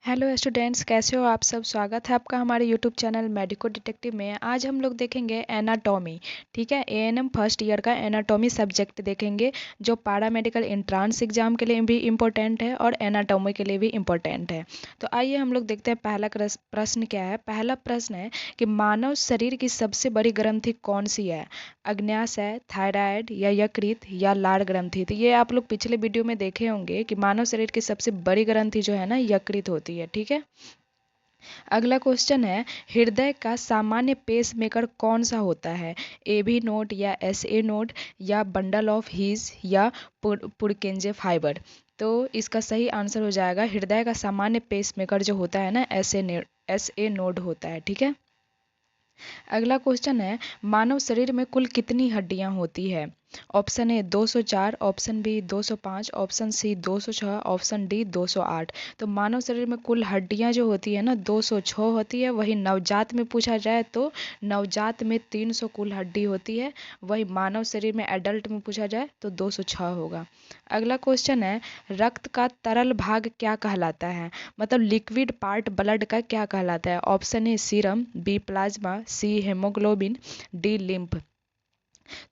Hello students, कैसे हो आप सब। स्वागत है आपका हमारे यूट्यूब चैनल मेडिको डिटेक्टिव में। आज हम लोग देखेंगे एनाटॉमी। ठीक है, एएनएम फर्स्ट ईयर का एनाटॉमी सब्जेक्ट देखेंगे, जो पैरामेडिकल एंट्रांस एग्जाम के लिए भी इम्पोर्टेंट है और एनाटॉमी के लिए भी इम्पोर्टेंट है। तो आइए हम लोग देखते हैं पहला प्रश्न क्या है। पहला प्रश्न है कि मानव शरीर की सबसे बड़ी ग्रंथि कौन सी है। अग्न्याशय है, थायराइड या यकृत या लार ग्रंथि। तो ये आप लोग पिछले वीडियो में देखे होंगे कि मानव शरीर की सबसे बड़ी ग्रंथि जो है ना, यकृत होती है। ठीक है, अगला क्वेश्चन है हृदय का सामान्य पेस मेकर कौन सा होता है। एबी नोड या एसए नोड या बंडल ऑफ हीज या पुरकेंजे फाइबर। तो इसका सही आंसर हो जाएगा हृदय का सामान्य पेस मेकर जो होता है ना, एसए नोड होता है। ठीक है, अगला क्वेश्चन है मानव शरीर में कुल कितनी हड्डियां होती है। Option A 204, option B 205, option C 206, option D 208। तो मानव शरीर में कुल हड्डियां जो होती है ना 206 होती है। वही नवजात में पूछा जाए तो नवजात में 300 कुल हड्डी होती है। वही मानव शरीर में एडल्ट में पूछा जाए तो 206 होगा। अगला क्वेश्चन है रक्त का तरल भाग क्या कहलाता है। मतलब लिक्विड पार्ट ब्लड का क्या कहलाता है। Option A serum, B plasma, C haemoglobin, D lymph.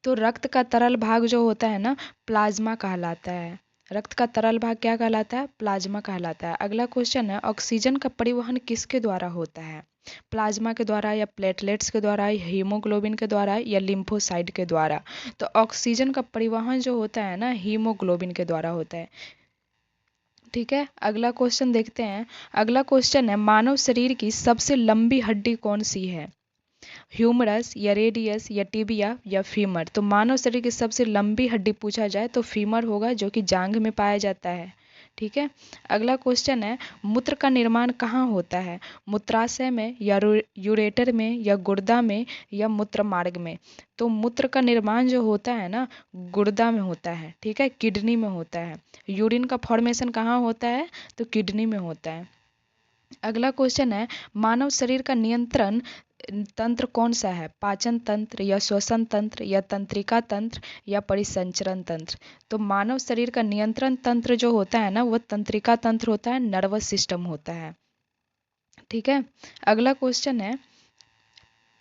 तो रक्त का तरल भाग जो होता है ना, प्लाज्मा कहलाता है। रक्त का तरल भाग क्या कहलाता है, प्लाज्मा कहलाता है। अगला क्वेश्चन है ऑक्सीजन का परिवहन किसके द्वारा होता है। प्लाज्मा के द्वारा या प्लेटलेट्स के द्वारा, हीमोग्लोबिन के द्वारा या लिम्फोसाइट के द्वारा। तो ऑक्सीजन का परिवहन जो होता है ना, हीमोग्लोबिन के द्वारा होता है। ठीक है, अगला क्वेश्चन देखते हैं। अगला क्वेश्चन है मानव शरीर की सबसे लंबी हड्डी कौन सी है। ह्यूमरस या रेडियस या टिबिया या फीमर। तो मानव शरीर की सबसे लंबी हड्डी पूछा जाए तो फीमर होगा, जो कि जांघ में पाया जाता है। ठीक है, अगला क्वेश्चन है मूत्र का निर्माण कहाँ होता है। मूत्राशय में या यूरेटर में या गुर्दा में या मूत्र मार्ग में। तो मूत्र का निर्माण जो होता है ना, गुर्दा में होता है। ठीक है, किडनी में होता है। यूरिन का फॉर्मेशन कहाँ होता है, तो किडनी में होता है। अगला क्वेश्चन है मानव शरीर का नियंत्रण तंत्र कौन सा है। पाचन तंत्र या श्वसन तंत्र या तंत्रिका तंत्र या परिसंचरण तंत्र। तो मानव शरीर का नियंत्रण तंत्र जो होता है ना, वह तंत्रिका तंत्र होता है, नर्वस सिस्टम होता है। ठीक है, अगला क्वेश्चन है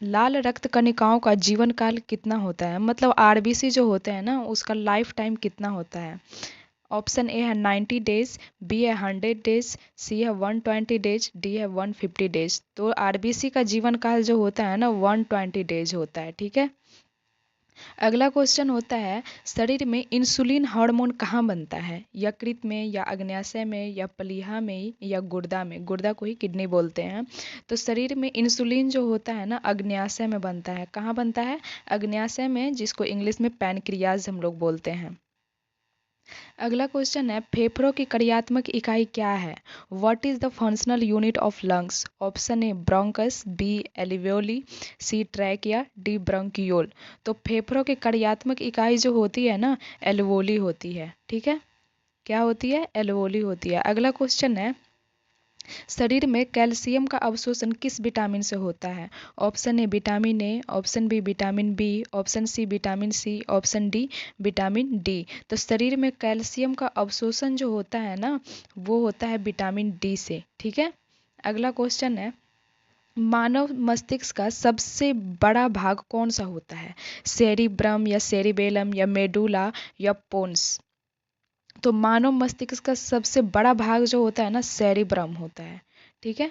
लाल रक्त कणिकाओं का जीवन काल कितना होता है। मतलब आरबीसी जो होते हैं ना, उसका लाइफ टाइम कितना होता है। ऑप्शन ए है 90 डेज, बी है 100 डेज, सी है 120 डेज, डी है 150 डेज। तो आरबीसी का जीवन काल जो होता है ना, 120 डेज होता है। ठीक है, अगला क्वेश्चन होता है शरीर में इंसुलिन हार्मोन कहाँ बनता है। यकृत में या अग्न्याशय में या प्लीहा में या गुर्दा में। गुर्दा को ही किडनी बोलते हैं। तो शरीर में इंसुलिन जो होता है ना, अग्न्याशय में बनता है। कहाँ बनता है, अग्न्याशय में, जिसको इंग्लिश में पैनक्रियाज हम लोग बोलते हैं। अगला क्वेश्चन है फेफड़ों की कार्यात्मक इकाई क्या है। What is the functional unit of lungs. Option A bronchus, B alveoli, C trachea, D bronchiole. तो फेफड़ों की कार्यात्मक इकाई जो होती है ना, एल्वोली होती है। ठीक है, क्या होती है, एल्वोली होती है। अगला क्वेश्चन है शरीर में कैल्शियम का अवशोषण किस विटामिन से होता है। Option A vitamin A, option B vitamin B, option C vitamin C, option D vitamin D. तो शरीर में कैल्शियम का अवशोषण जो होता है ना, वो होता है विटामिन डी से। ठीक है, अगला क्वेश्चन है मानव मस्तिष्क का सबसे बड़ा भाग कौन सा होता है। सेरिब्रम या सेरिबेलम या मेडुला या पोन्स। तो मानव मस्तिष्क का सबसे बड़ा भाग जो होता है ना, सेरिब्रम होता है। ठीक है,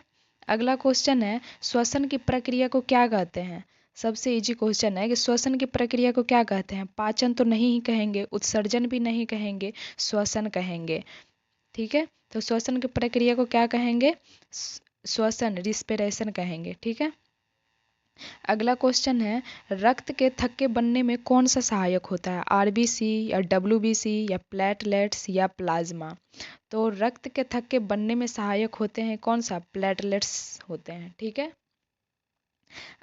अगला क्वेश्चन है श्वसन की प्रक्रिया को क्या कहते हैं। सबसे इजी क्वेश्चन है कि श्वसन की प्रक्रिया को क्या कहते हैं। पाचन तो नहीं ही कहेंगे, उत्सर्जन भी नहीं कहेंगे, श्वसन कहेंगे। ठीक है, तो श्वसन की प्रक्रिया को क्या कहेंगे, श्वसन, रिस्पिरेशन कहेंगे। ठीक है, अगला क्वेश्चन है रक्त के थक्के बनने में कौन सा सहायक होता है। आरबीसी या डब्ल्यूबीसी या प्लेटलेट्स या प्लाज्मा। तो रक्त के थक्के बनने में सहायक होते हैं कौन सा, प्लेटलेट्स होते हैं। ठीक है,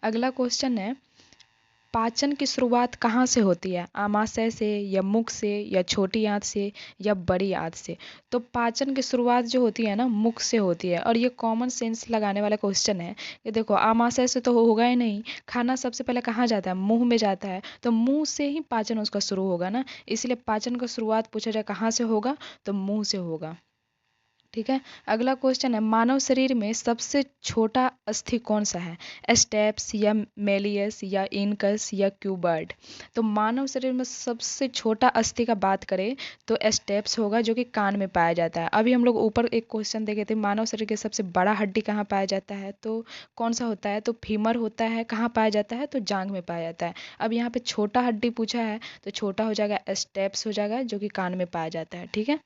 अगला क्वेश्चन है पाचन की शुरुआत कहाँ से होती है। आमाशय से या मुख से या छोटी आंत से या बड़ी आंत से। तो पाचन की शुरुआत जो होती है ना, मुख से होती है। और ये कॉमन सेंस लगाने वाला क्वेश्चन है कि देखो आमाशय से तो होगा ही नहीं, खाना सबसे पहले कहाँ जाता है, मुंह में जाता है। तो मुंह से ही पाचन उसका शुरू होगा ना, इसलिए पाचन का शुरुआत पूछा जाए कहाँ से होगा, तो मुंह से होगा। ठीक है। अगला क्वेश्चन है, मानव शरीर में सबसे छोटा अस्थि कौन सा है? स्टेप्स या मेलियस या इनकस या क्यूबर्ड? तो मानव शरीर में सबसे छोटा अस्थि का बात करें तो स्टेप्स होगा, जो कि कान में पाया जाता है। अभी हम लोग ऊपर एक क्वेश्चन देखे थे, मानव शरीर के सबसे बड़ा हड्डी कहाँ पाया जाता है, तो कौन सा होता है? तो फीमर होता है। कहाँ पाया जाता है? तो जांघ में पाया जाता है। अब यहाँ पे छोटा हड्डी पूछा है तो छोटा हो जाएगा स्टेप्स हो जाएगा, जो कि कान में पाया जाता है। ठीक है।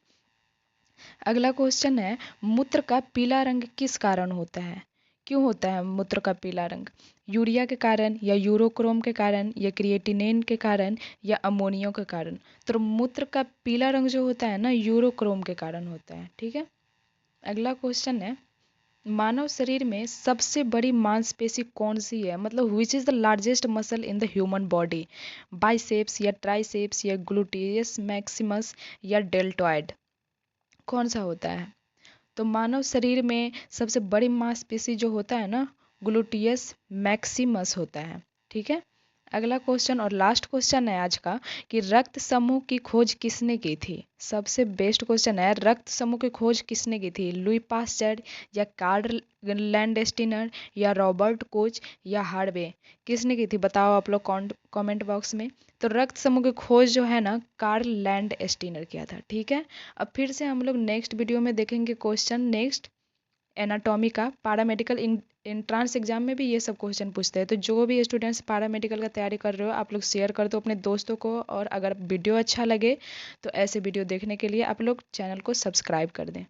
अगला क्वेश्चन है, मूत्र का पीला रंग किस कारण होता है? क्यों होता है मूत्र का पीला रंग? यूरिया के कारण या यूरोक्रोम के कारण या क्रिएटिनिन के कारण या अमोनियो के कारण? तो मूत्र का पीला रंग जो होता है ना, यूरोक्रोम के कारण होता है। ठीक है। अगला क्वेश्चन है, मानव शरीर में सबसे बड़ी मांसपेशी कौन सी है? मतलब which is the largest muscle in the human body? Biceps या ट्राइसेप्स या ग्लूटियस मैक्सिमस या डेल्टॉइड? कौन सा होता है? तो मानव शरीर में सबसे बड़ी मांसपेशी जो होता है ना, ग्लूटियस मैक्सिमस होता है। ठीक है। अगला क्वेश्चन और लास्ट क्वेश्चन है आज का, कि रक्त समूह की खोज किसने की थी? सबसे बेस्ट क्वेश्चन है, रक्त समूह की खोज किसने की थी? लुई पास्चर या कार्ल लैंडस्टीनर या रॉबर्ट कोच या हार्वे? किसने की थी बताओ आप लोग कमेंट बॉक्स में। तो रक्त समूह की खोज जो है ना, कार्ल लैंडस्टीनर किया था। ठीक है। अब फिर से हम लोग नेक्स्ट वीडियो में देखेंगे क्वेश्चन नेक्स्ट एनाटॉमी का। पैरामेडिकल एंट्रांस एग्जाम में भी ये सब क्वेश्चन पूछते हैं, तो जो भी स्टूडेंट्स पैरामेडिकल का तैयारी कर रहे हो आप लोग शेयर कर दो अपने दोस्तों को, और अगर वीडियो अच्छा लगे तो ऐसे वीडियो देखने के लिए आप लोग चैनल को सब्सक्राइब कर दें।